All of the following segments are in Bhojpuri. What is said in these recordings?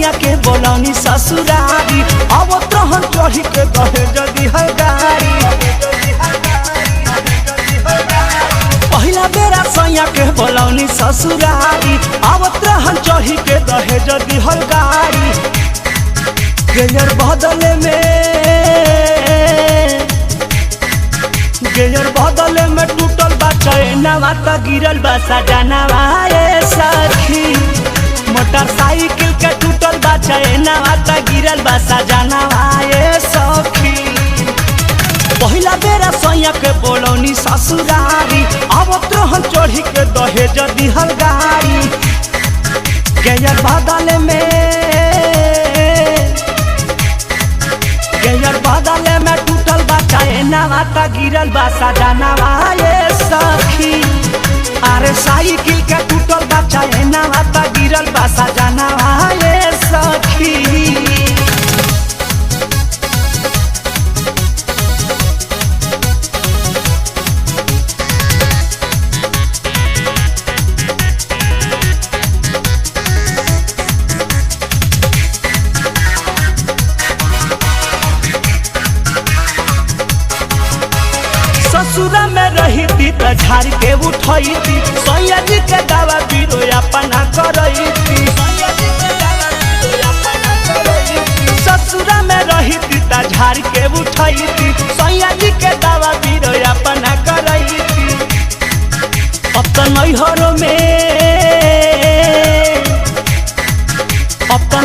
सैया के बोलौनी ससुरारी अब तहन चढ़ी के कहे जदी है गाड़ी पहला बेरा सैया के बोलौनी ससुरारी अब तहन चढ़ी के कहे जदी है गाड़ी गेयर बदले में टूटल बा चैनवा त गिरल बा सजनवा ए सखी मोटरसाइकिल के टूटल बा चैनवा त गिरल बा सजनवा ए सखी पहिला बेरा सैया के बोलौनी ससुरारी अब तोहन चढ़ी के दहेज दिहल गाड़ी गेयर बदले में टूटल बा चैनवा त गिरल बा सजनवा ए सखी अरे साइकिल के टूटल बा चैनवा त गिरल बा सजनवा ए सखी ससुरा में रही थी त झाड़ के उठई थी सैया जी के दावा बीरो अपना करई थी ससुरा में रही थी त झाड़ के उठई थी सैया जी के दावा बीरो अपना करई थी अब तो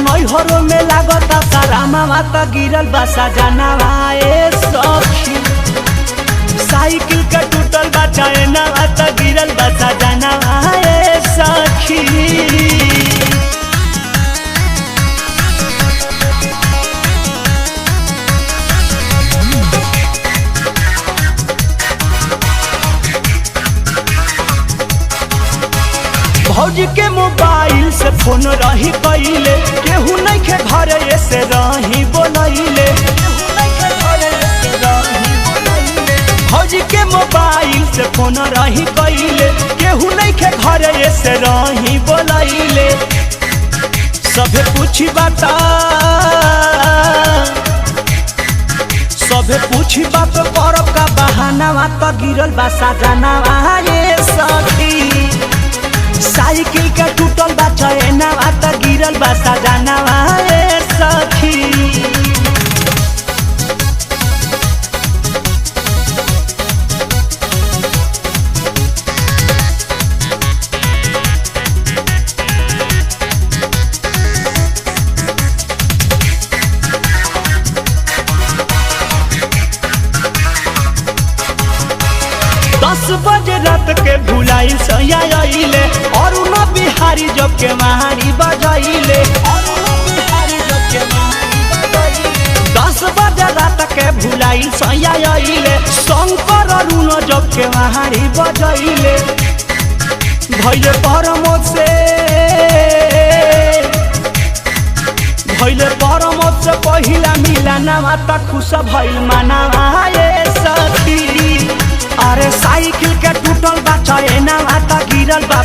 नैहरों में लागता सारा मामा त गिरल बा सजनवा ए सखी साइकिल का टूटल बा चैनवा त गिरल बा सजनवा ए सखी भौजी के मोबाइल से फोन रही कइले केहू नहीं के घरे ऐसे रही बोलैले भौजी के मोबाइल से फोन रही कइले केहू नहीं के घरे ऐसे रही बोलैले सभे पूछी बात करब का बहानावा त गिरल बा सजनवा ए सखी साइकिल के टूटल बा चैनवा त गिरल बा सजनवा ए सखी बजे रात के भुलाई सैया आइले और न बिहारी जब के महारी बजाइले 10 बजे रात के भुलाई सैया आइले शंकर अरुण जब के महारी बजाइले भैले परमोद से पहिला मिलनवा त खुश भइल मनवा ए सखी अरे साइकिल के टूटल बा चैनवा त गिरल बा